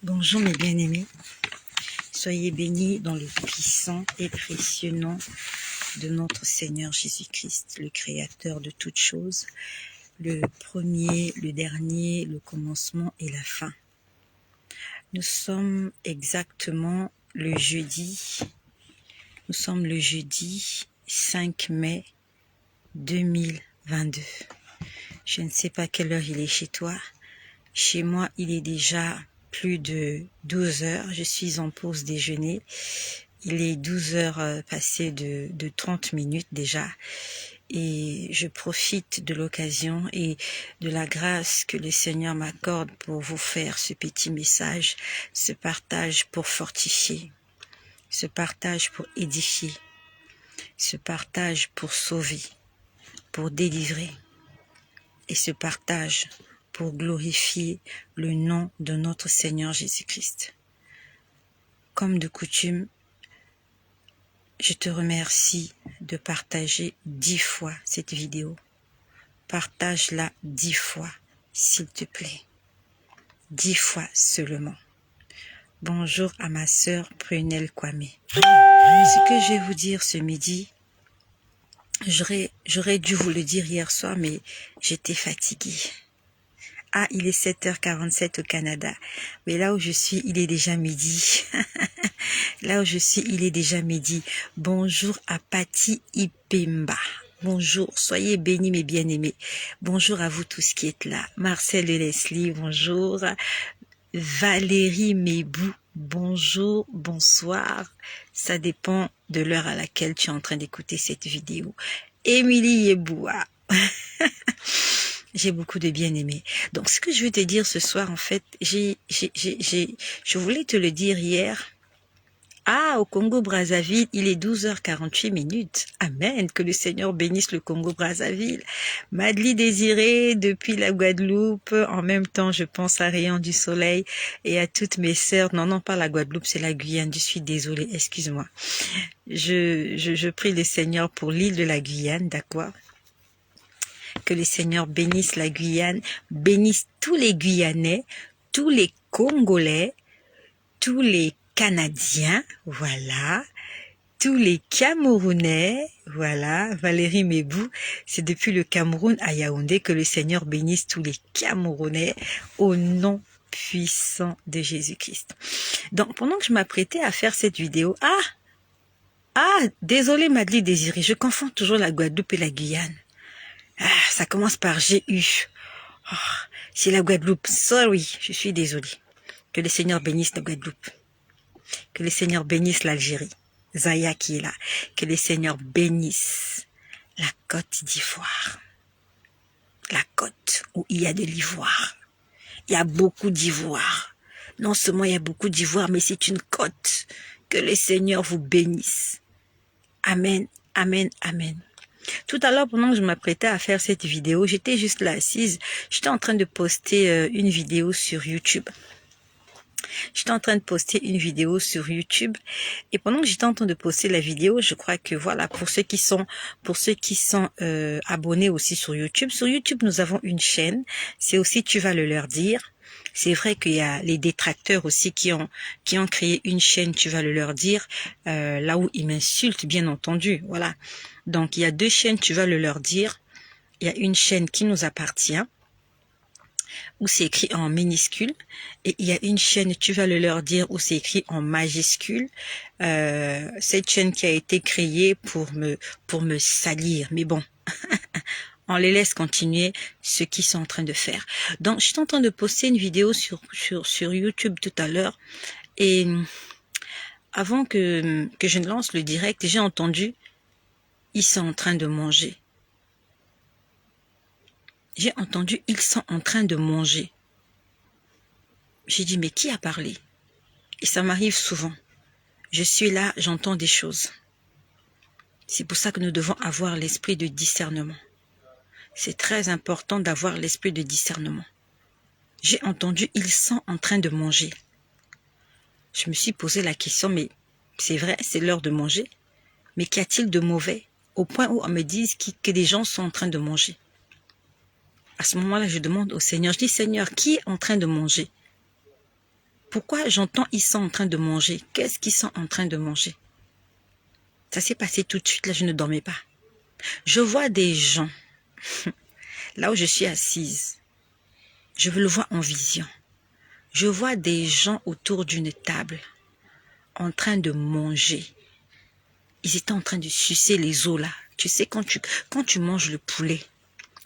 Bonjour mes bien-aimés, soyez bénis dans le puissant et précieux nom de notre Seigneur Jésus-Christ, le Créateur de toutes choses, le premier, le dernier, le commencement et la fin. Nous sommes exactement le jeudi 5 mai 2022. Je ne sais pas quelle heure il est chez toi. Chez moi, il est déjà plus de 12 heures. Je suis en pause déjeuner. Il est 12 heures passées de 30 minutes déjà. Et je profite de l'occasion et de la grâce que le Seigneur m'accorde pour vous faire ce petit message, ce partage pour fortifier, ce partage pour édifier, ce partage pour sauver, pour délivrer et ce partage pour glorifier le nom de notre Seigneur Jésus-Christ. Comme de coutume, je te remercie de partager 10 fois cette vidéo. Partage-la 10 fois, s'il te plaît. 10 fois seulement. Bonjour à ma sœur Prunelle Kwame. Ce que je vais vous dire ce midi, j'aurais dû vous le dire hier soir, mais j'étais fatiguée. Ah, il est 7h47 au Canada. Mais là où je suis, il est déjà midi. Là où je suis, il est déjà midi. Bonjour à Patty Ipemba. Bonjour, soyez bénis mes bien-aimés. Bonjour à vous tous qui êtes là. Marcel et Leslie, bonjour. Valérie Mébou, bonjour, bonsoir. Ça dépend de l'heure à laquelle tu es en train d'écouter cette vidéo. Émilie Yeboua. J'ai beaucoup de bien-aimés. Donc, ce que je veux te dire ce soir, en fait, je voulais te le dire hier. Ah, au Congo-Brazzaville, il est 12h48 minutes. Amen. Que le Seigneur bénisse le Congo-Brazzaville. Madly Désirée, depuis la Guadeloupe. En même temps, je pense à Rayon du Soleil et à toutes mes sœurs. Non, pas la Guadeloupe, c'est la Guyane. Je suis désolée, excuse-moi. Je prie le Seigneur pour l'île de la Guyane, d'accord? Que le Seigneur bénisse la Guyane, bénisse tous les Guyanais, tous les Congolais, tous les Canadiens, voilà, tous les Camerounais, voilà, Valérie Mébou, c'est depuis le Cameroun à Yaoundé que le Seigneur bénisse tous les Camerounais au nom puissant de Jésus-Christ. Donc, pendant que je m'apprêtais à faire cette vidéo, désolé Madly Désirée, je confonds toujours la Guadeloupe et la Guyane. Ça commence par G-U. Oh, c'est la Guadeloupe. Sorry, je suis désolée. Que le Seigneur bénisse la Guadeloupe. Que le Seigneur bénisse l'Algérie. Zaya qui est là. Que le Seigneur bénisse la Côte d'Ivoire. La côte où il y a de l'ivoire. Il y a beaucoup d'ivoire. Non seulement il y a beaucoup d'ivoire, mais c'est une côte. Que le Seigneur vous bénisse. Amen, amen, amen. Tout à l'heure, pendant que je m'apprêtais à faire cette vidéo, j'étais juste là assise. J'étais en train de poster une vidéo sur YouTube. Et pendant que j'étais en train de poster la vidéo, je crois que voilà, pour ceux qui sont abonnés aussi sur YouTube, nous avons une chaîne. C'est aussi Tu vas le leur dire. C'est vrai qu'il y a les détracteurs aussi qui ont créé une chaîne, Tu vas le leur dire, là où ils m'insultent, bien entendu, voilà. Donc, il y a 2 chaînes, Tu vas le leur dire. Il y a une chaîne qui nous appartient, où c'est écrit en minuscule, et il y a une chaîne, Tu vas le leur dire, où c'est écrit en majuscule. Cette chaîne qui a été créée pour me salir, mais bon, on les laisse continuer ce qu'ils sont en train de faire. Donc, je suis en train de poster une vidéo sur YouTube tout à l'heure, et avant que je ne lance le direct, j'ai entendu, ils sont en train de manger. J'ai entendu, ils sont en train de manger. J'ai dit, mais qui a parlé? Et ça m'arrive souvent. Je suis là, j'entends des choses. C'est pour ça que nous devons avoir l'esprit de discernement. C'est très important d'avoir l'esprit de discernement. J'ai entendu, ils sont en train de manger. Je me suis posé la question, mais c'est vrai, c'est l'heure de manger. Mais qu'y a-t-il de mauvais? Au point où on me dise que des gens sont en train de manger. À ce moment-là, je demande au Seigneur, je dis, Seigneur, qui est en train de manger? Pourquoi j'entends ils sont en train de manger? Qu'est-ce qu'ils sont en train de manger? Ça s'est passé tout de suite, là je ne dormais pas. Je vois des gens, là où je suis assise, je le vois en vision. Je vois des gens autour d'une table, en train de manger. Ils étaient en train de sucer les os là. Tu sais, quand tu manges le poulet,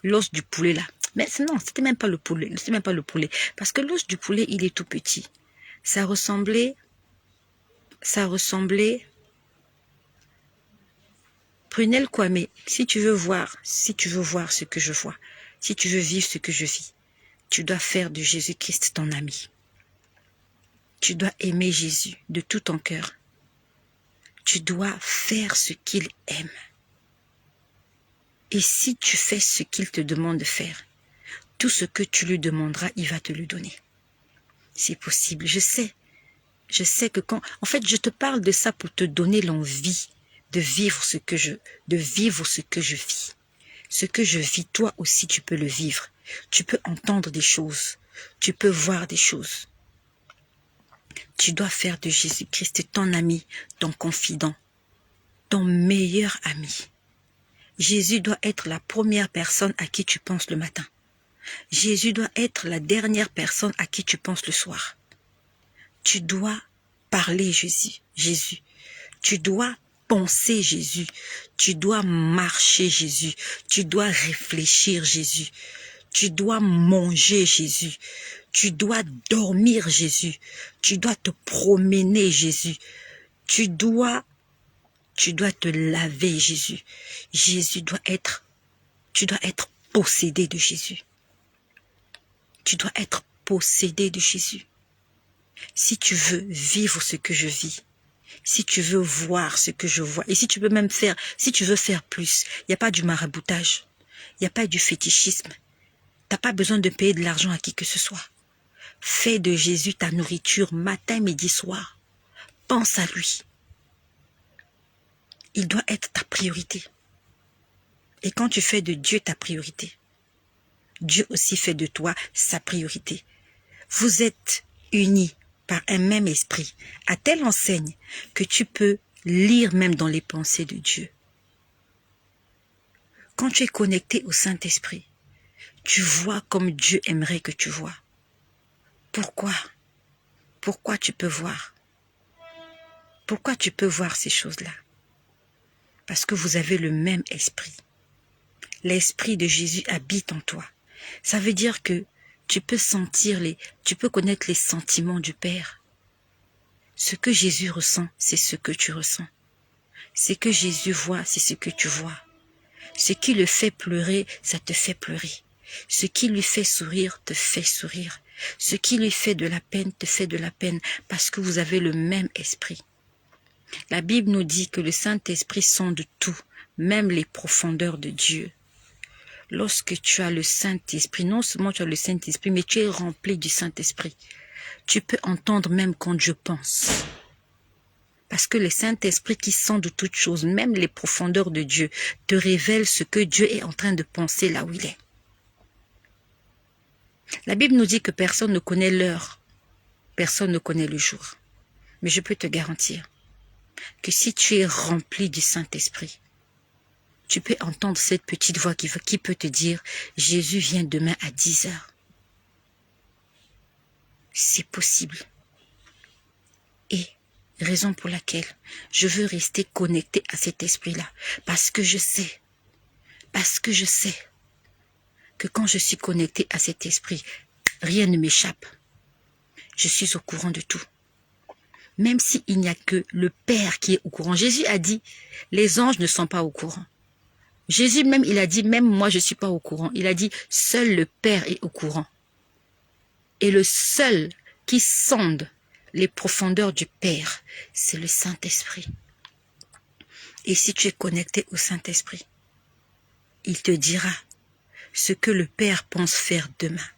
l'os du poulet là. Mais non, c'était même pas le poulet. C'était même pas le poulet. Parce que l'os du poulet, il est tout petit. Ça ressemblait. Prunelle Kwame, si tu veux voir ce que je vois, si tu veux vivre ce que je vis, tu dois faire de Jésus-Christ ton ami. Tu dois aimer Jésus de tout ton cœur. Tu dois faire ce qu'il aime. Et si tu fais ce qu'il te demande de faire, tout ce que tu lui demanderas, il va te le donner. C'est possible, je sais. Je sais que quand... En fait, je te parle de ça pour te donner l'envie de vivre ce que je vis. Ce que je vis, toi aussi, tu peux le vivre. Tu peux entendre des choses. Tu peux voir des choses. Tu dois faire de Jésus-Christ ton ami, ton confident, ton meilleur ami. Jésus doit être la première personne à qui tu penses le matin. Jésus doit être la dernière personne à qui tu penses le soir. Tu dois parler Jésus. Tu dois penser Jésus. Tu dois marcher Jésus. Tu dois réfléchir Jésus. Tu dois manger Jésus. Tu dois dormir Jésus. Tu dois te promener Jésus. Tu dois te laver Jésus. Tu dois être possédé de Jésus. Tu dois être possédé de Jésus. Si tu veux vivre ce que je vis, si tu veux voir ce que je vois, et si tu veux même faire, si tu veux faire plus, il n'y a pas du maraboutage, il n'y a pas du fétichisme. Tu n'as pas besoin de payer de l'argent à qui que ce soit. Fais de Jésus ta nourriture matin, midi, soir. Pense à lui. Il doit être ta priorité. Et quand tu fais de Dieu ta priorité, Dieu aussi fait de toi sa priorité. Vous êtes unis par un même esprit, à telle enseigne que tu peux lire même dans les pensées de Dieu. Quand tu es connecté au Saint-Esprit, tu vois comme Dieu aimerait que tu vois. Pourquoi? Pourquoi tu peux voir? Pourquoi tu peux voir ces choses-là? Parce que vous avez le même esprit. L'esprit de Jésus habite en toi. Ça veut dire que tu peux tu peux connaître les sentiments du Père. Ce que Jésus ressent, c'est ce que tu ressens. Ce que Jésus voit, c'est ce que tu vois. Ce qui le fait pleurer, ça te fait pleurer. Ce qui lui fait sourire, te fait sourire. Ce qui lui fait de la peine, te fait de la peine, parce que vous avez le même esprit. La Bible nous dit que le Saint-Esprit sonde tout, même les profondeurs de Dieu. Lorsque tu as le Saint-Esprit, non seulement tu as le Saint-Esprit, mais tu es rempli du Saint-Esprit. Tu peux entendre même quand Dieu pense. Parce que le Saint-Esprit qui sonde toutes choses, même les profondeurs de Dieu, te révèle ce que Dieu est en train de penser là où il est. La Bible nous dit que personne ne connaît l'heure, personne ne connaît le jour. Mais je peux te garantir que si tu es rempli du Saint-Esprit, tu peux entendre cette petite voix qui peut te dire « Jésus vient demain à 10 heures ». C'est possible. Et raison pour laquelle je veux rester connecté à cet esprit-là. Parce que je sais que quand je suis connecté à cet esprit, rien ne m'échappe. Je suis au courant de tout. Même s'il n'y a que le Père qui est au courant. Jésus a dit, les anges ne sont pas au courant. Jésus même, il a dit, même moi je ne suis pas au courant. Il a dit, seul le Père est au courant. Et le seul qui sonde les profondeurs du Père, c'est le Saint-Esprit. Et si tu es connecté au Saint-Esprit, il te dira ce que le Père pense faire demain.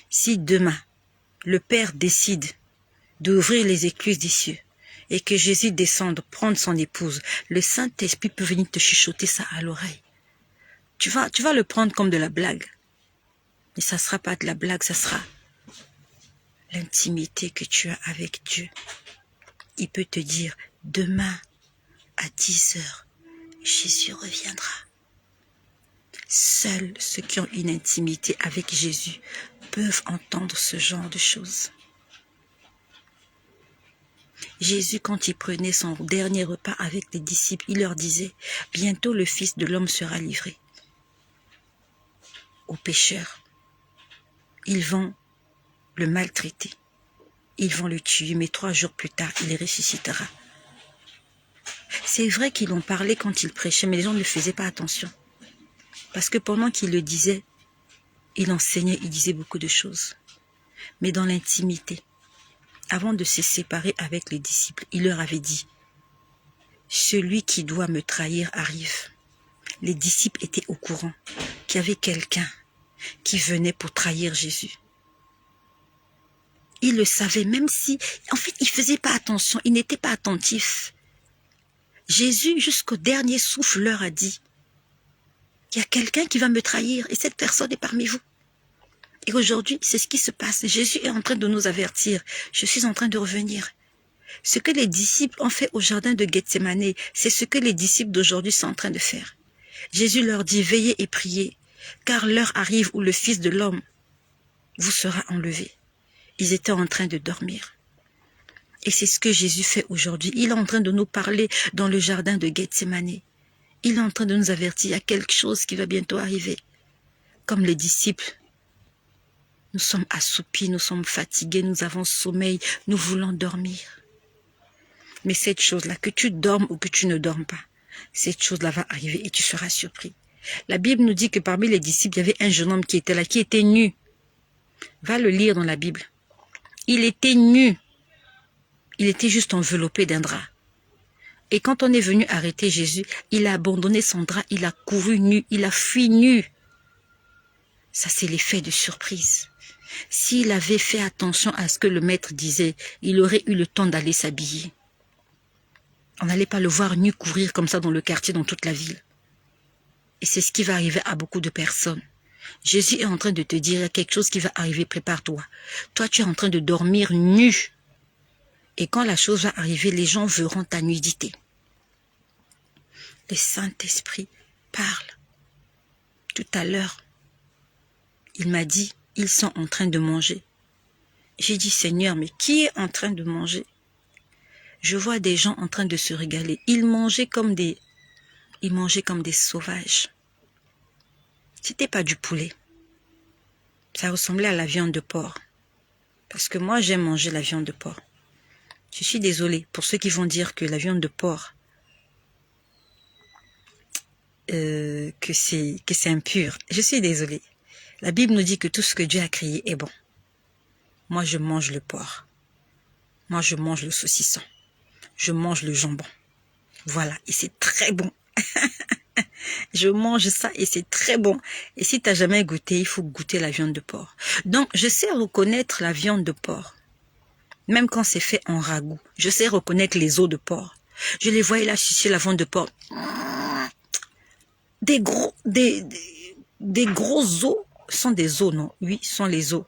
Si demain, le Père décide d'ouvrir les écluses des cieux et que Jésus descende prendre son épouse, le Saint-Esprit peut venir te chuchoter ça à l'oreille. Tu vas le prendre comme de la blague. Mais ça ne sera pas de la blague, ça sera l'intimité que tu as avec Dieu. Il peut te dire, demain, à 10 heures, Jésus reviendra. Seuls ceux qui ont une intimité avec Jésus peuvent entendre ce genre de choses. Jésus, quand il prenait son dernier repas avec les disciples, il leur disait, bientôt le Fils de l'homme sera livré aux pécheurs. Ils vont le maltraiter. Ils vont le tuer, mais 3 jours plus tard, il ressuscitera. C'est vrai qu'ils l'ont parlé quand il prêchait, mais les gens ne faisaient pas attention. Parce que pendant qu'il le disait, il enseignait, il disait beaucoup de choses. Mais dans l'intimité, avant de se séparer avec les disciples, il leur avait dit, « Celui qui doit me trahir arrive. » Les disciples étaient au courant qu'il y avait quelqu'un qui venait pour trahir Jésus. Ils le savaient, même si, en fait, ils ne faisaient pas attention, ils n'étaient pas attentifs. Jésus, jusqu'au dernier souffle, leur a dit, il y a quelqu'un qui va me trahir et cette personne est parmi vous. Et aujourd'hui, c'est ce qui se passe. Jésus est en train de nous avertir. Je suis en train de revenir. Ce que les disciples ont fait au jardin de Gethsémane, c'est ce que les disciples d'aujourd'hui sont en train de faire. Jésus leur dit, veillez et priez, car l'heure arrive où le Fils de l'homme vous sera enlevé. Ils étaient en train de dormir. Et c'est ce que Jésus fait aujourd'hui. Il est en train de nous parler dans le jardin de Gethsémane. Il est en train de nous avertir, il y a quelque chose qui va bientôt arriver. Comme les disciples, nous sommes assoupis, nous sommes fatigués, nous avons sommeil, nous voulons dormir. Mais cette chose-là, que tu dormes ou que tu ne dormes pas, cette chose-là va arriver et tu seras surpris. La Bible nous dit que parmi les disciples, il y avait un jeune homme qui était là, qui était nu. Va le lire dans la Bible. Il était nu. Il était juste enveloppé d'un drap. Et quand on est venu arrêter Jésus, il a abandonné son drap, il a couru nu, il a fui nu. Ça, c'est l'effet de surprise. S'il avait fait attention à ce que le maître disait, il aurait eu le temps d'aller s'habiller. On n'allait pas le voir nu courir comme ça dans le quartier, dans toute la ville. Et c'est ce qui va arriver à beaucoup de personnes. Jésus est en train de te dire, il y a quelque chose qui va arriver, prépare-toi. Toi, tu es en train de dormir nu. Et quand la chose va arriver, les gens verront ta nudité. Le Saint-Esprit parle. Tout à l'heure, il m'a dit, ils sont en train de manger. J'ai dit, Seigneur, mais qui est en train de manger? Je vois des gens en train de se régaler. Ils mangeaient comme des sauvages. C'était pas du poulet. Ça ressemblait à la viande de porc. Parce que moi, j'aime manger la viande de porc. Je suis désolée pour ceux qui vont dire que la viande de porc, que c'est impur. Je suis désolée. La Bible nous dit que tout ce que Dieu a créé est bon. Moi, je mange le porc. Moi, je mange le saucisson. Je mange le jambon. Voilà, et c'est très bon. Je mange ça et c'est très bon. Et si tu n'as jamais goûté, il faut goûter la viande de porc. Donc, je sais reconnaître la viande de porc. Même quand c'est fait en ragoût. Je sais reconnaître les os de porc. Je les voyais là sucer la viande de porc. Des gros os. Sont des os, non? Oui, sont les os.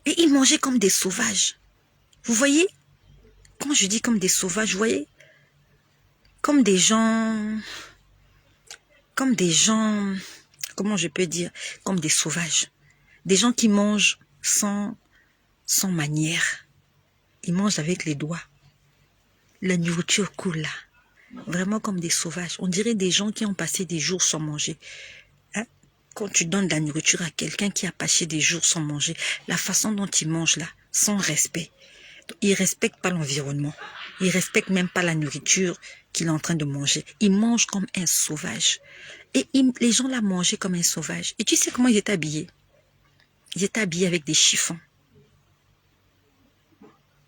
Et ils mangeaient comme des sauvages. Vous voyez? Quand je dis comme des sauvages, vous voyez? Comme des gens, comment je peux dire? Comme des sauvages. Des gens qui mangent sans manière. Ils mangent avec les doigts. La nourriture coule là. Vraiment comme des sauvages. On dirait des gens qui ont passé des jours sans manger. Hein? Quand tu donnes de la nourriture à quelqu'un qui a passé des jours sans manger, la façon dont il mange là, sans respect. Il ne respecte pas l'environnement. Il ne respecte même pas la nourriture qu'il est en train de manger. Il mange comme un sauvage. Et les gens là mangeaient comme un sauvage. Et tu sais comment ils étaient habillés? Ils étaient habillés avec des chiffons.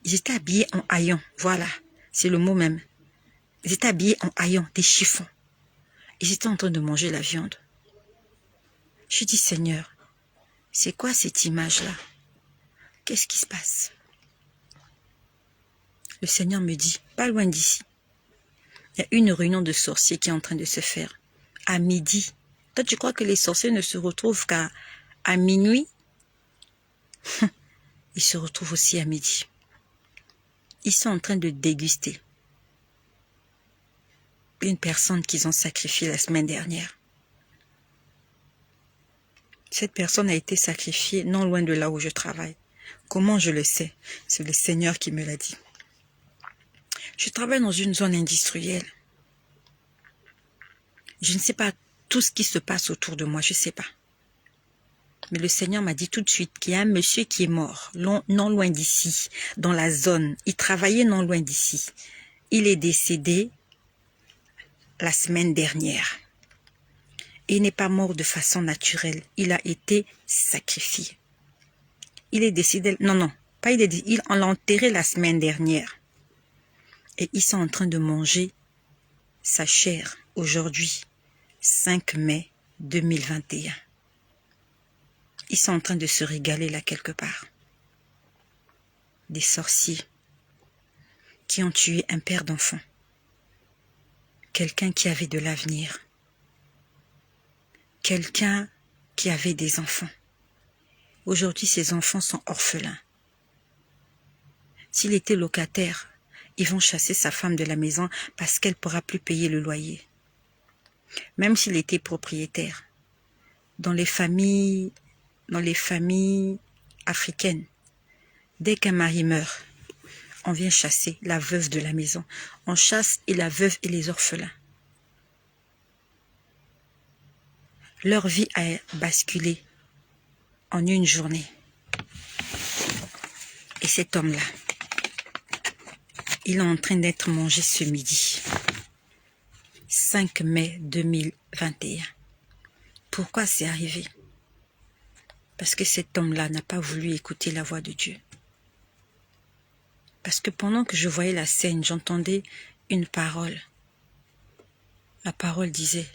Ils étaient habillés en haillons. Voilà, c'est le mot même. Ils étaient habillés en haillons, des chiffons. Ils étaient en train de manger la viande. Je dis, Seigneur, c'est quoi cette image-là? Qu'est-ce qui se passe? Le Seigneur me dit, pas loin d'ici, il y a une réunion de sorciers qui est en train de se faire à midi. Toi, tu crois que les sorciers ne se retrouvent qu'à minuit? Ils se retrouvent aussi à midi. Ils sont en train de déguster une personne qu'ils ont sacrifiée la semaine dernière. Cette personne a été sacrifiée non loin de là où je travaille. Comment je le sais? C'est le Seigneur qui me l'a dit. Je travaille dans une zone industrielle. Je ne sais pas tout ce qui se passe autour de moi, je ne sais pas. Mais le Seigneur m'a dit tout de suite qu'il y a un monsieur qui est mort, non loin d'ici, dans la zone. Il travaillait non loin d'ici. Il est décédé la semaine dernière. Et il n'est pas mort de façon naturelle. Il a été sacrifié. Il est décédé, non, pas il est décédé, on l'a enterré la semaine dernière. Et ils sont en train de manger sa chair aujourd'hui, 5 mai 2021. Ils sont en train de se régaler là quelque part. Des sorciers qui ont tué un père d'enfant. Quelqu'un qui avait de l'avenir. Quelqu'un qui avait des enfants. Aujourd'hui, ces enfants sont orphelins. S'il était locataire, ils vont chasser sa femme de la maison parce qu'elle ne pourra plus payer le loyer. Même s'il était propriétaire. Dans les familles africaines, dès qu'un mari meurt, on vient chasser la veuve de la maison. On chasse et la veuve et les orphelins. Leur vie a basculé en une journée. Et cet homme-là, il est en train d'être mangé ce midi. 5 mai 2021. Pourquoi c'est arrivé? Parce que cet homme-là n'a pas voulu écouter la voix de Dieu. Parce que pendant que je voyais la scène, j'entendais une parole. La parole disait,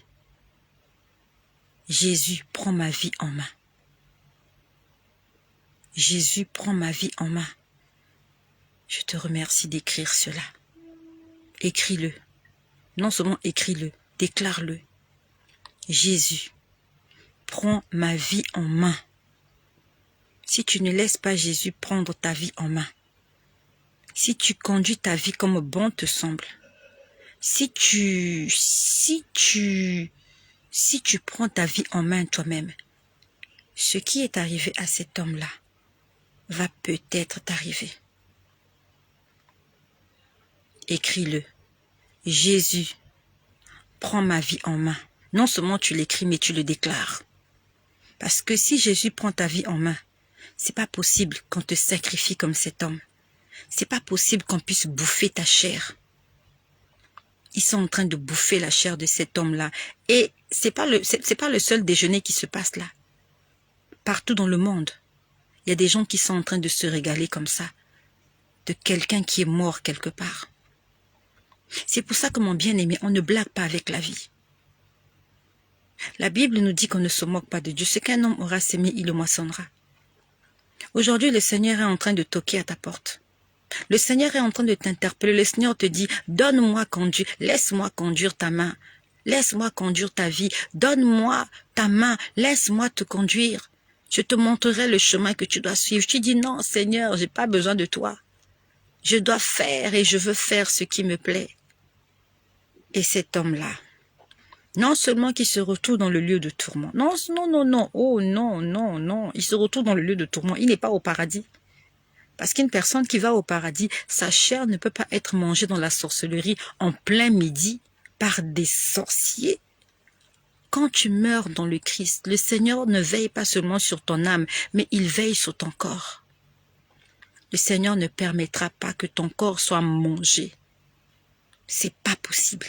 Jésus, prends ma vie en main. Jésus, prends ma vie en main. Je te remercie d'écrire cela. Écris-le. Non seulement écris-le, déclare-le. Jésus, prends ma vie en main. Si tu ne laisses pas Jésus prendre ta vie en main, si tu conduis ta vie comme bon te semble, si tu prends ta vie en main toi-même, ce qui est arrivé à cet homme-là va peut-être t'arriver. Écris-le. Jésus, prends ma vie en main. Non seulement tu l'écris, mais tu le déclares. Parce que si Jésus prend ta vie en main, c'est pas possible qu'on te sacrifie comme cet homme. C'est pas possible qu'on puisse bouffer ta chair. Ils sont en train de bouffer la chair de cet homme-là. Et c'est pas le seul déjeuner qui se passe là. Partout dans le monde, il y a des gens qui sont en train de se régaler comme ça, de quelqu'un qui est mort quelque part. C'est pour ça que mon bien-aimé, on ne blague pas avec la vie. La Bible nous dit qu'on ne se moque pas de Dieu. Ce qu'un homme aura sémé, il le moissonnera. Aujourd'hui, le Seigneur est en train de toquer à ta porte. Le Seigneur est en train de t'interpeller. Le Seigneur te dit, donne-moi conduire, laisse-moi conduire ta main. Laisse-moi conduire ta vie. Donne-moi ta main, laisse-moi te conduire. Je te montrerai le chemin que tu dois suivre. Tu dis, non, Seigneur, j'ai pas besoin de toi. Je dois faire et je veux faire ce qui me plaît. Et cet homme-là, non seulement qu'il se retrouve dans le lieu de tourment. Non, oh non. Il se retrouve dans le lieu de tourment. Il n'est pas au paradis. Parce qu'une personne qui va au paradis, sa chair ne peut pas être mangée dans la sorcellerie en plein midi par des sorciers. Quand tu meurs dans le Christ, le Seigneur ne veille pas seulement sur ton âme, mais il veille sur ton corps. Le Seigneur ne permettra pas que ton corps soit mangé. C'est pas possible.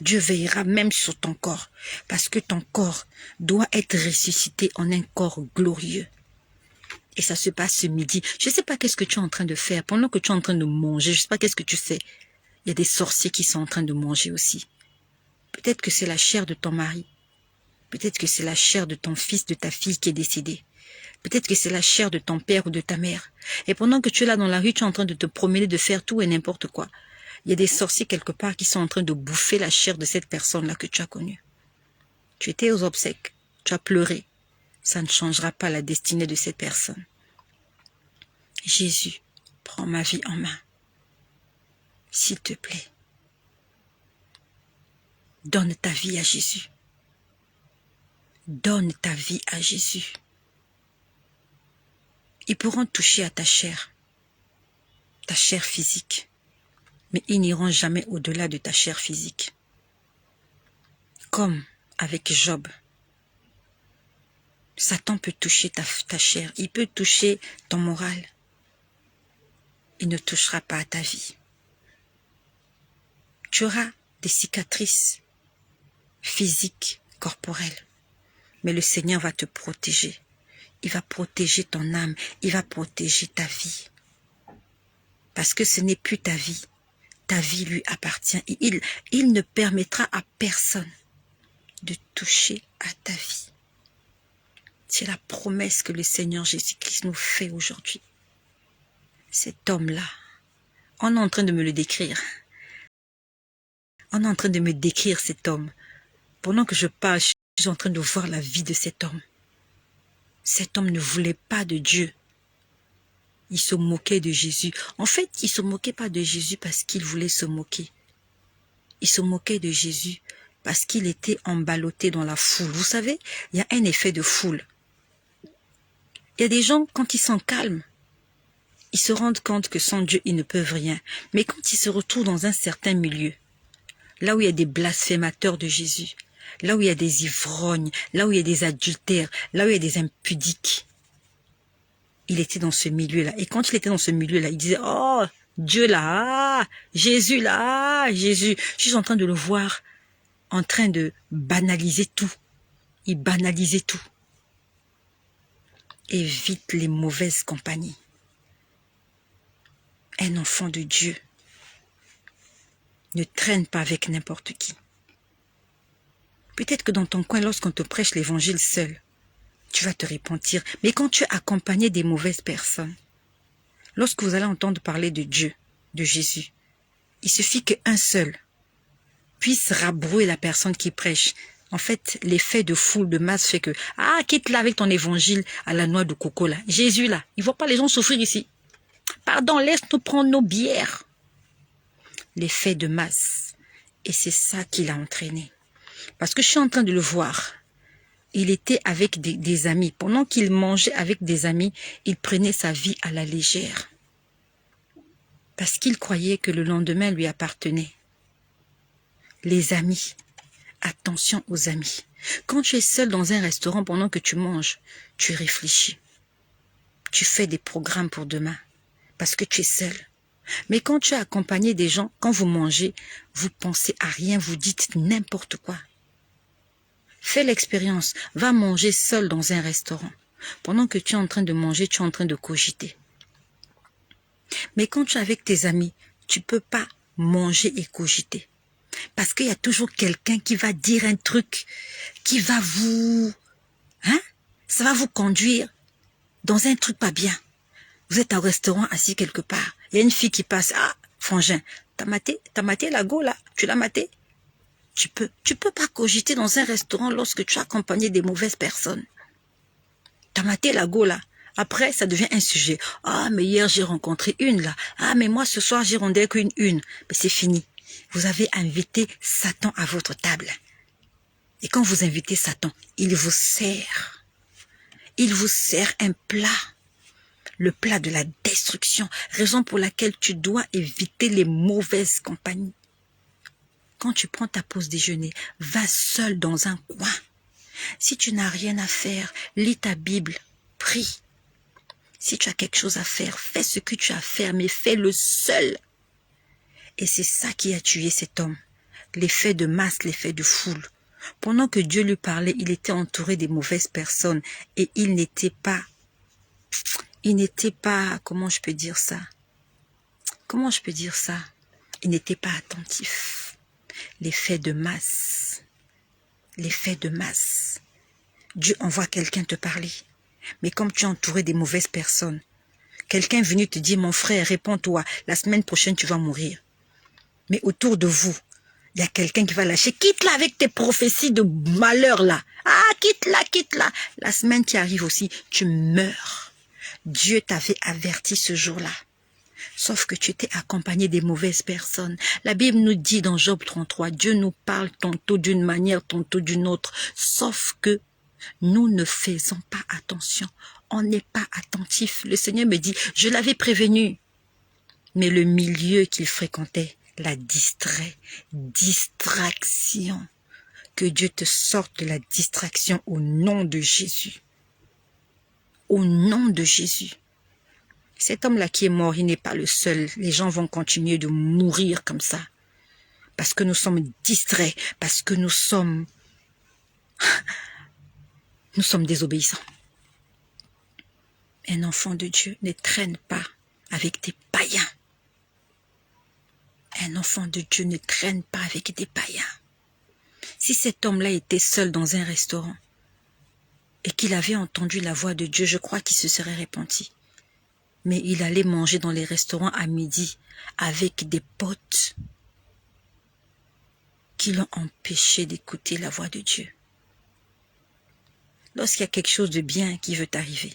Dieu veillera même sur ton corps, parce que ton corps doit être ressuscité en un corps glorieux. Et ça se passe ce midi. Je ne sais pas qu'est-ce que tu es en train de faire. Pendant que tu es en train de manger, je ne sais pas qu'est-ce que tu fais. Il y a des sorciers qui sont en train de manger aussi. Peut-être que c'est la chair de ton mari. Peut-être que c'est la chair de ton fils, de ta fille qui est décédée. Peut-être que c'est la chair de ton père ou de ta mère. Et pendant que tu es là dans la rue, tu es en train de te promener, de faire tout et n'importe quoi. Il y a des sorciers quelque part qui sont en train de bouffer la chair de cette personne-là que tu as connue. Tu étais aux obsèques, tu as pleuré. Ça ne changera pas la destinée de cette personne. Jésus, prends ma vie en main. S'il te plaît, donne ta vie à Jésus. Donne ta vie à Jésus. Ils pourront toucher à ta chair physique, mais ils n'iront jamais au-delà de ta chair physique. Comme avec Job, Satan peut toucher ta chair, il peut toucher ton moral. Il ne touchera pas à ta vie. Tu auras des cicatrices physiques, corporelles, mais le Seigneur va te protéger. Il va protéger ton âme, il va protéger ta vie. Parce que ce n'est plus ta vie lui appartient. Et il ne permettra à personne de toucher à ta vie. C'est la promesse que le Seigneur Jésus-Christ nous fait aujourd'hui. Cet homme-là, on est en train de me le décrire. On est en train de me décrire cet homme. Pendant que je parle, je suis en train de voir la vie de cet homme. Cet homme ne voulait pas de Dieu. Il se moquait de Jésus. En fait, il ne se moquait pas de Jésus parce qu'il voulait se moquer. Il se moquait de Jésus parce qu'il était emballotté dans la foule. Vous savez, il y a un effet de foule. Il y a des gens, quand ils sont calmes, ils se rendent compte que sans Dieu, ils ne peuvent rien. Mais quand ils se retrouvent dans un certain milieu, là où il y a des blasphémateurs de Jésus, là où il y a des ivrognes, là où il y a des adultères, là où il y a des impudiques, il était dans ce milieu-là. Et quand il était dans ce milieu-là, il disait, oh, Dieu là, ah, Jésus là, ah, Jésus. Je suis en train de le voir en train de banaliser tout. Il banalisait tout. Évite les mauvaises compagnies. Un enfant de Dieu ne traîne pas avec n'importe qui. Peut-être que dans ton coin, lorsqu'on te prêche l'évangile seul, tu vas te repentir. Mais quand tu es accompagné des mauvaises personnes, lorsque vous allez entendre parler de Dieu, de Jésus, il suffit qu'un seul puisse rabrouer la personne qui prêche. En fait, l'effet de foule, de masse fait que, ah, quitte-la avec ton évangile à la noix de coco là. Jésus là, il ne voit pas les gens souffrir ici. Pardon, laisse-nous prendre nos bières. L'effet de masse. Et c'est ça qui l'a entraîné. Parce que je suis en train de le voir. Il était avec des amis. Pendant qu'il mangeait avec des amis, il prenait sa vie à la légère. Parce qu'il croyait que le lendemain lui appartenait. Les amis. Attention aux amis. Quand tu es seul dans un restaurant pendant que tu manges, tu réfléchis. Tu fais des programmes pour demain. Parce que tu es seul. Mais quand tu es accompagné des gens, quand vous mangez, vous pensez à rien, vous dites n'importe quoi. Fais l'expérience, va manger seul dans un restaurant. Pendant que tu es en train de manger, tu es en train de cogiter. Mais quand tu es avec tes amis, tu ne peux pas manger et cogiter. Parce qu'il y a toujours quelqu'un qui va dire un truc, qui va vous... ça va vous conduire dans un truc pas bien. Vous êtes au restaurant assis quelque part. Il y a une fille qui passe. Ah, frangin, t'as maté la go là? Tu l'as maté? Tu peux pas cogiter dans un restaurant lorsque tu es accompagné des mauvaises personnes. T'as maté la go là. Après, ça devient un sujet. Ah, mais hier j'ai rencontré une là. Ah, mais moi ce soir j'ai rendu qu'une. Mais c'est fini. Vous avez invité Satan à votre table. Et quand vous invitez Satan, il vous sert. Il vous sert un plat. Le plat de la destruction, raison pour laquelle tu dois éviter les mauvaises compagnies. Quand tu prends ta pause déjeuner, va seul dans un coin. Si tu n'as rien à faire, lis ta Bible, prie. Si tu as quelque chose à faire, fais ce que tu as à faire, mais fais-le seul. Et c'est ça qui a tué cet homme. L'effet de masse, l'effet de foule. Pendant que Dieu lui parlait, il était entouré des mauvaises personnes et il n'était pas, comment je peux dire ça? Il n'était pas attentif. L'effet de masse. Dieu envoie quelqu'un te parler. Mais comme tu es entouré des mauvaises personnes, quelqu'un est venu te dire, mon frère, réponds-toi, la semaine prochaine tu vas mourir. Mais autour de vous, il y a quelqu'un qui va lâcher. Quitte-la avec tes prophéties de malheur là. Ah, quitte-la. La semaine qui arrive aussi, tu meurs. Dieu t'avait averti ce jour-là. Sauf que tu étais accompagné des mauvaises personnes. La Bible nous dit dans Job 33, Dieu nous parle tantôt d'une manière, tantôt d'une autre. Sauf que nous ne faisons pas attention. On n'est pas attentif. Le Seigneur me dit, je l'avais prévenu. Mais le milieu qu'il fréquentait la distrait. Distraction. Que Dieu te sorte de la distraction au nom de Jésus. Au nom de Jésus. Cet homme-là qui est mort, il n'est pas le seul. Les gens vont continuer de mourir comme ça. Parce que nous sommes distraits. Parce que nous sommes désobéissants. Un enfant de Dieu ne traîne pas avec des païens. Un enfant de Dieu ne traîne pas avec des païens. Si cet homme-là était seul dans un restaurant et qu'il avait entendu la voix de Dieu, je crois qu'il se serait repenti. Mais il allait manger dans les restaurants à midi avec des potes qui l'ont empêché d'écouter la voix de Dieu. Lorsqu'il y a quelque chose de bien qui veut t'arriver,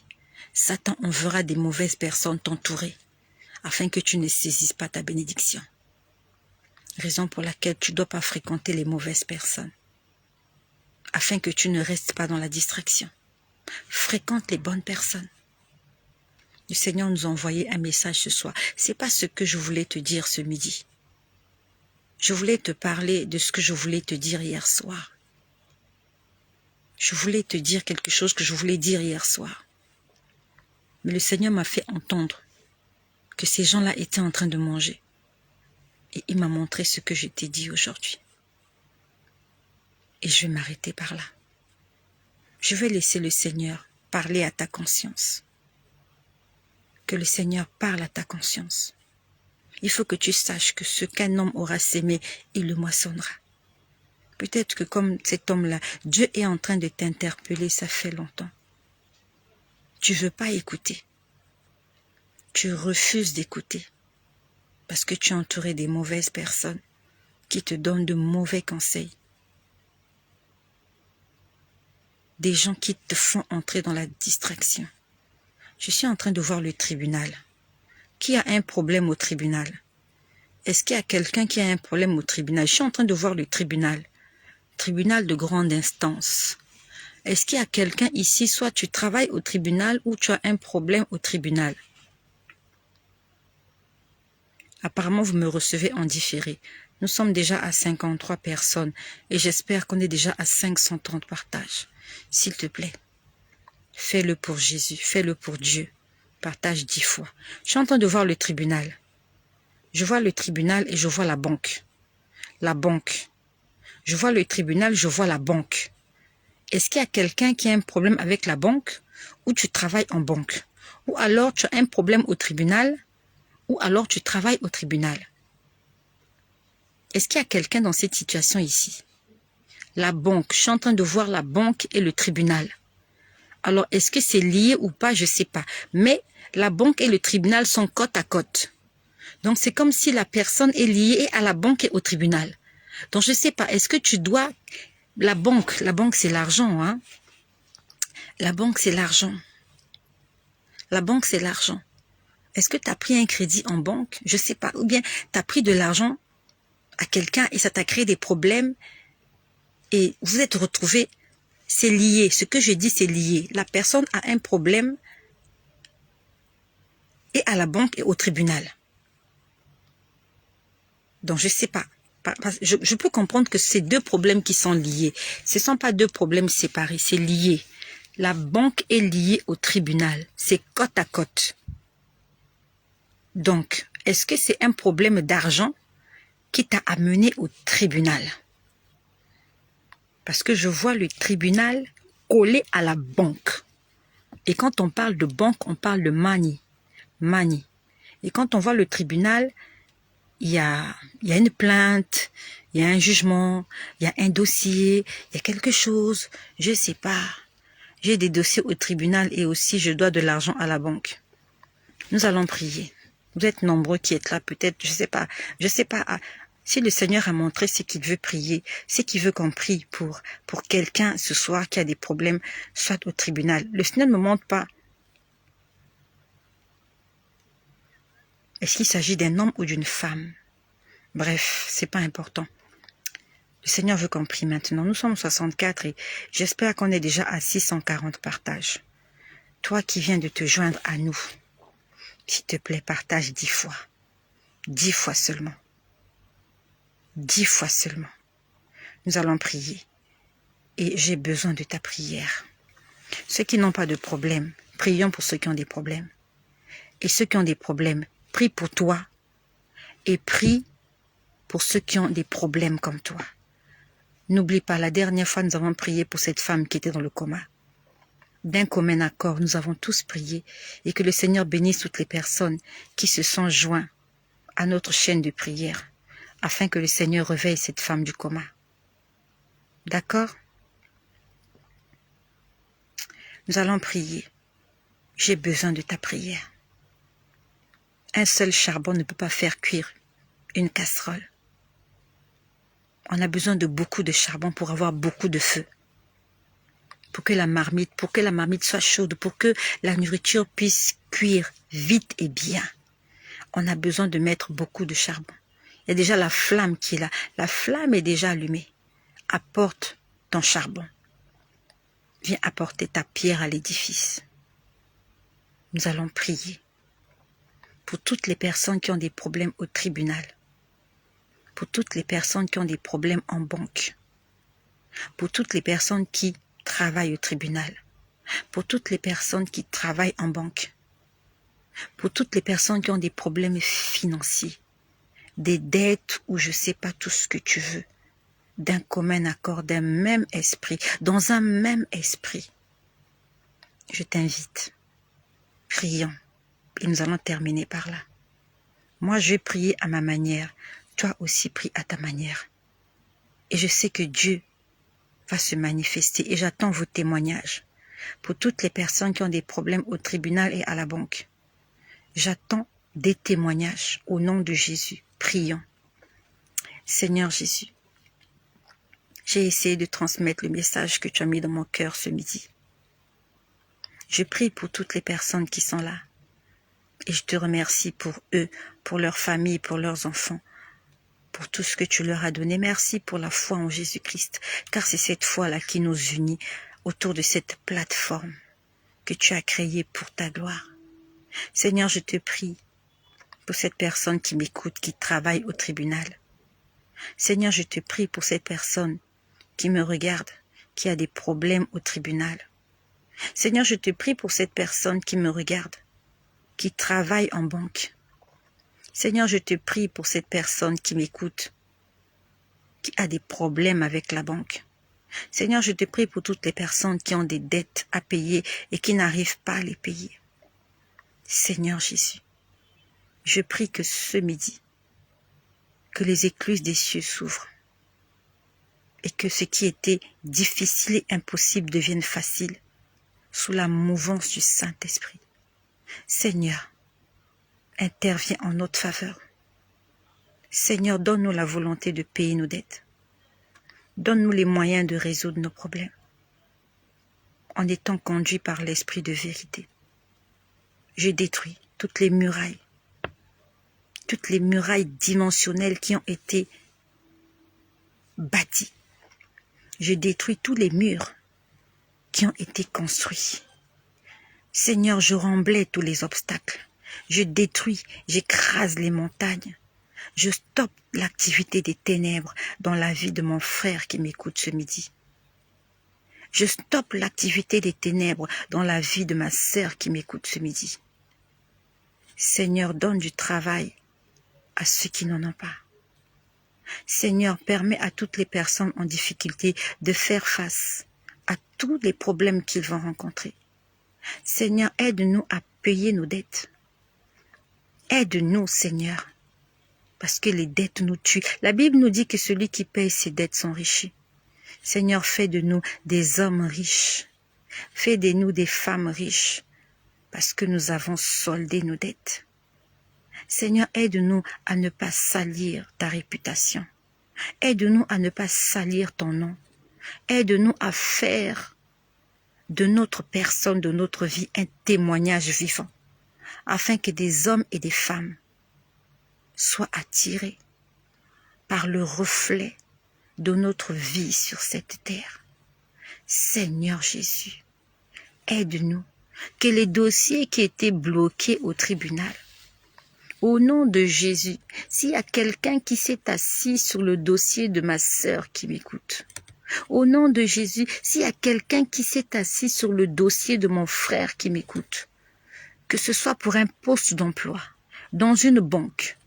Satan enverra des mauvaises personnes t'entourer afin que tu ne saisisses pas ta bénédiction. Raison pour laquelle tu ne dois pas fréquenter les mauvaises personnes afin que tu ne restes pas dans la distraction. Fréquente les bonnes personnes. Le Seigneur nous a envoyé un message ce soir. Ce n'est pas ce que je voulais te dire ce midi. Je voulais te parler de ce que je voulais te dire hier soir. Je voulais te dire quelque chose que je voulais dire hier soir. Mais le Seigneur m'a fait entendre que ces gens-là étaient en train de manger. Et il m'a montré ce que je t'ai dit aujourd'hui. Et je vais m'arrêter par là. Je vais laisser le Seigneur parler à ta conscience. Que le Seigneur parle à ta conscience. Il faut que tu saches que ce qu'un homme aura sémé, il le moissonnera. Peut-être que comme cet homme-là, Dieu est en train de t'interpeller, ça fait longtemps. Tu ne veux pas écouter. Tu refuses d'écouter. Parce que tu es entouré des mauvaises personnes qui te donnent de mauvais conseils. Des gens qui te font entrer dans la distraction. Je suis en train de voir le tribunal. Qui a un problème au tribunal? Est-ce qu'il y a quelqu'un qui a un problème au tribunal? Je suis en train de voir le tribunal. Tribunal de grande instance. Est-ce qu'il y a quelqu'un ici, soit tu travailles au tribunal ou tu as un problème au tribunal? Apparemment, vous me recevez en différé. Nous sommes déjà à 53 personnes et j'espère qu'on est déjà à 530 partages. S'il te plaît, fais-le pour Jésus, fais-le pour Dieu. Partage 10 fois. Je suis en train de voir le tribunal. Je vois le tribunal et je vois la banque. La banque. Je vois le tribunal, je vois la banque. Est-ce qu'il y a quelqu'un qui a un problème avec la banque ou tu travailles en banque? Ou alors tu as un problème au tribunal ou alors tu travailles au tribunal? Est-ce qu'il y a quelqu'un dans cette situation ici? La banque. Je suis en train de voir la banque et le tribunal. Alors, est-ce que c'est lié ou pas? Je ne sais pas. Mais la banque et le tribunal sont côte à côte. Donc, c'est comme si la personne est liée à la banque et au tribunal. Donc, je ne sais pas. Est-ce que tu dois... La banque c'est l'argent. Hein? La banque, c'est l'argent. La banque, c'est l'argent. Est-ce que tu as pris un crédit en banque? Je ne sais pas. Ou bien, tu as pris de l'argent à quelqu'un et ça t'a créé des problèmes et vous êtes retrouvés. C'est lié. Ce que je dis, c'est lié. La personne a un problème et à la banque et au tribunal. Donc, je ne sais pas. Je peux comprendre que c'est deux problèmes qui sont liés. Ce ne sont pas deux problèmes séparés, c'est lié. La banque est liée au tribunal. C'est côte à côte. Donc, est-ce que c'est un problème d'argent qui t'a amené au tribunal? Parce que je vois le tribunal collé à la banque. Et quand on parle de banque, on parle de money. Money. Et quand on voit le tribunal, il y a une plainte, il y a un jugement, il y a un dossier, il y a quelque chose, je ne sais pas. J'ai des dossiers au tribunal et aussi je dois de l'argent à la banque. Nous allons prier. Vous êtes nombreux qui êtes là, peut-être, je sais pas. Si le Seigneur a montré ce qu'il veut prier, c'est qu'il veut qu'on prie pour quelqu'un ce soir qui a des problèmes, soit au tribunal. Le Seigneur ne me montre pas Est-ce qu'il s'agit d'un homme ou d'une femme? Bref, c'est pas important. Le Seigneur veut qu'on prie maintenant. Nous sommes 64 et j'espère qu'on est déjà à 640 partages. Toi qui viens de te joindre à nous, s'il te plaît, partage 10 fois. 10 fois seulement. 10 fois seulement. Nous allons prier. Et j'ai besoin de ta prière. Ceux qui n'ont pas de problème, prions pour ceux qui ont des problèmes. Et ceux qui ont des problèmes, prie pour toi. Et prie pour ceux qui ont des problèmes comme toi. N'oublie pas, la dernière fois, nous avons prié pour cette femme qui était dans le coma. D'un commun accord, nous avons tous prié et que le Seigneur bénisse toutes les personnes qui se sont joints à notre chaîne de prière afin que le Seigneur réveille cette femme du coma. D'accord? Nous allons prier. J'ai besoin de ta prière. Un seul charbon ne peut pas faire cuire une casserole. On a besoin de beaucoup de charbon pour avoir beaucoup de feu. Pour que la marmite soit chaude, pour que la nourriture puisse cuire vite et bien. On a besoin de mettre beaucoup de charbon. Il y a déjà la flamme qui est là. La flamme est déjà allumée. Apporte ton charbon. Viens apporter ta pierre à l'édifice. Nous allons prier pour toutes les personnes qui ont des problèmes au tribunal. Pour toutes les personnes qui ont des problèmes en banque. Pour toutes les personnes qui travaillent au tribunal. Pour toutes les personnes qui travaillent en banque. Pour toutes les personnes qui ont des problèmes financiers. Des dettes ou je ne sais pas tout ce que tu veux. D'un commun accord, d'un même esprit. Dans un même esprit. Je t'invite. Prions. Et nous allons terminer par là. Moi, je vais prier à ma manière. Toi aussi, prie à ta manière. Et je sais que Dieu va se manifester. Et j'attends vos témoignages. Pour toutes les personnes qui ont des problèmes au tribunal et à la banque. J'attends des témoignages au nom de Jésus. Prions. Seigneur Jésus, j'ai essayé de transmettre le message que tu as mis dans mon cœur ce midi. Je prie pour toutes les personnes qui sont là. Et je te remercie pour eux, pour leur famille, pour leurs enfants, pour tout ce que tu leur as donné. Merci pour la foi en Jésus-Christ, car c'est cette foi-là qui nous unit autour de cette plateforme que tu as créée pour ta gloire. Seigneur, je te prie pour cette personne qui m'écoute, qui travaille au tribunal. Seigneur, je te prie pour cette personne qui me regarde, qui a des problèmes au tribunal. Seigneur, je te prie pour cette personne qui me regarde, qui travaille en banque. Seigneur, je te prie pour cette personne qui m'écoute, qui a des problèmes avec la banque. Seigneur, je te prie pour toutes les personnes qui ont des dettes à payer et qui n'arrivent pas à les payer. Seigneur Jésus, je prie que ce midi, que les écluses des cieux s'ouvrent et que ce qui était difficile et impossible devienne facile sous la mouvance du Saint-Esprit. Seigneur, interviens en notre faveur. Seigneur, donne-nous la volonté de payer nos dettes. Donne-nous les moyens de résoudre nos problèmes en étant conduits par l'Esprit de vérité. Je détruis toutes les murailles dimensionnelles qui ont été bâties. Je détruis tous les murs qui ont été construits. Seigneur, je remblais tous les obstacles. Je détruis, j'écrase les montagnes. Je stoppe l'activité des ténèbres dans la vie de mon frère qui m'écoute ce midi. Je stoppe l'activité des ténèbres dans la vie de ma sœur qui m'écoute ce midi. Seigneur, donne du travail à ceux qui n'en ont pas. Seigneur, permets à toutes les personnes en difficulté de faire face à tous les problèmes qu'ils vont rencontrer. Seigneur, aide-nous à payer nos dettes. Aide-nous, Seigneur, parce que les dettes nous tuent. La Bible nous dit que celui qui paye ses dettes s'enrichit. Seigneur, fais de nous des hommes riches. Fais de nous des femmes riches, parce que nous avons soldé nos dettes. Seigneur, aide-nous à ne pas salir ta réputation. Aide-nous à ne pas salir ton nom. Aide-nous à faire de notre personne, de notre vie, un témoignage vivant, afin que des hommes et des femmes soit attiré par le reflet de notre vie sur cette terre. Seigneur Jésus, aide-nous que les dossiers qui étaient bloqués au tribunal, au nom de Jésus, s'il y a quelqu'un qui s'est assis sur le dossier de ma sœur qui m'écoute, au nom de Jésus, s'il y a quelqu'un qui s'est assis sur le dossier de mon frère qui m'écoute, que ce soit pour un poste d'emploi, dans une banque,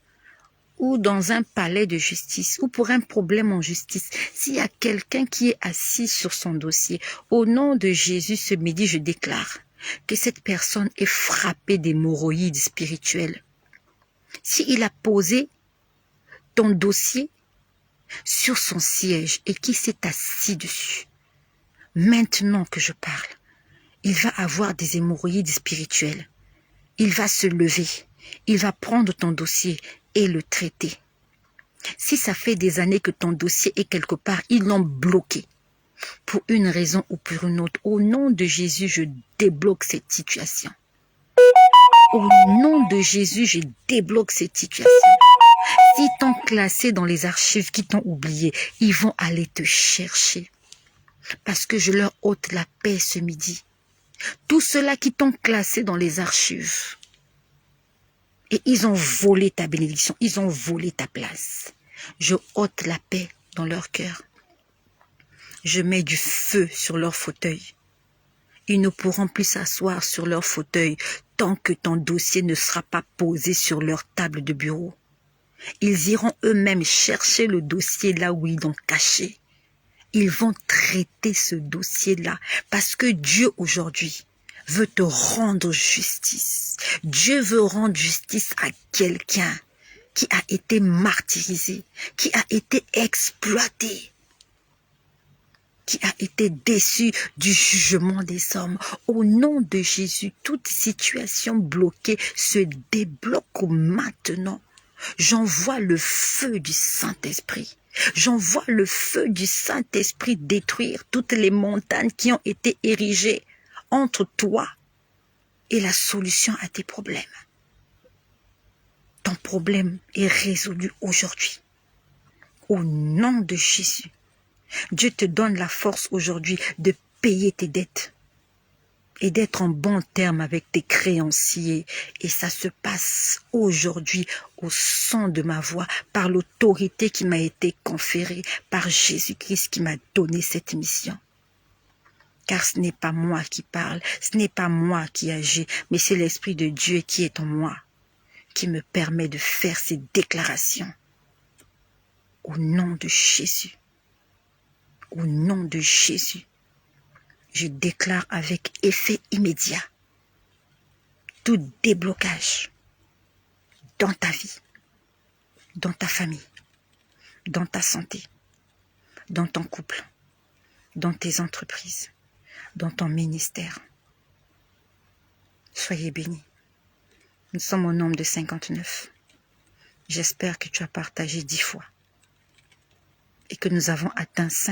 ou dans un palais de justice, ou pour un problème en justice, s'il y a quelqu'un qui est assis sur son dossier, au nom de Jésus, ce midi, je déclare que cette personne est frappée d'hémorroïdes spirituelles. S'il a posé ton dossier sur son siège et qui s'est assis dessus, maintenant que je parle, il va avoir des hémorroïdes spirituelles. Il va se lever, il va prendre ton dossier et le traiter. Si ça fait des années que ton dossier est quelque part, ils l'ont bloqué. Pour une raison ou pour une autre, au nom de Jésus, je débloque cette situation. Au nom de Jésus, je débloque cette situation. S'ils t'ont classé dans les archives, qui t'ont oublié, ils vont aller te chercher. Parce que je leur ôte la paix ce midi. Tous ceux-là qui t'ont classé dans les archives, et ils ont volé ta bénédiction, ils ont volé ta place. Je ôte la paix dans leur cœur. Je mets du feu sur leur fauteuil. Ils ne pourront plus s'asseoir sur leur fauteuil tant que ton dossier ne sera pas posé sur leur table de bureau. Ils iront eux-mêmes chercher le dossier là où ils l'ont caché. Ils vont traiter ce dossier-là parce que Dieu aujourd'hui veut te rendre justice. Dieu veut rendre justice à quelqu'un qui a été martyrisé, qui a été exploité, qui a été déçu du jugement des hommes. Au nom de Jésus, toute situation bloquée se débloque maintenant. J'envoie le feu du Saint-Esprit. J'envoie le feu du Saint-Esprit détruire toutes les montagnes qui ont été érigées entre toi et la solution à tes problèmes. Ton problème est résolu aujourd'hui. Au nom de Jésus, Dieu te donne la force aujourd'hui de payer tes dettes et d'être en bon terme avec tes créanciers. Et ça se passe aujourd'hui au son de ma voix, par l'autorité qui m'a été conférée par Jésus-Christ qui m'a donné cette mission. Car ce n'est pas moi qui parle, ce n'est pas moi qui agis, mais c'est l'Esprit de Dieu qui est en moi, qui me permet de faire ces déclarations. Au nom de Jésus, au nom de Jésus, je déclare avec effet immédiat tout déblocage dans ta vie, dans ta famille, dans ta santé, dans ton couple, dans tes entreprises, dans ton ministère. Soyez bénis. Nous sommes au nombre de 59. J'espère que tu as partagé 10 fois et que nous avons atteint 5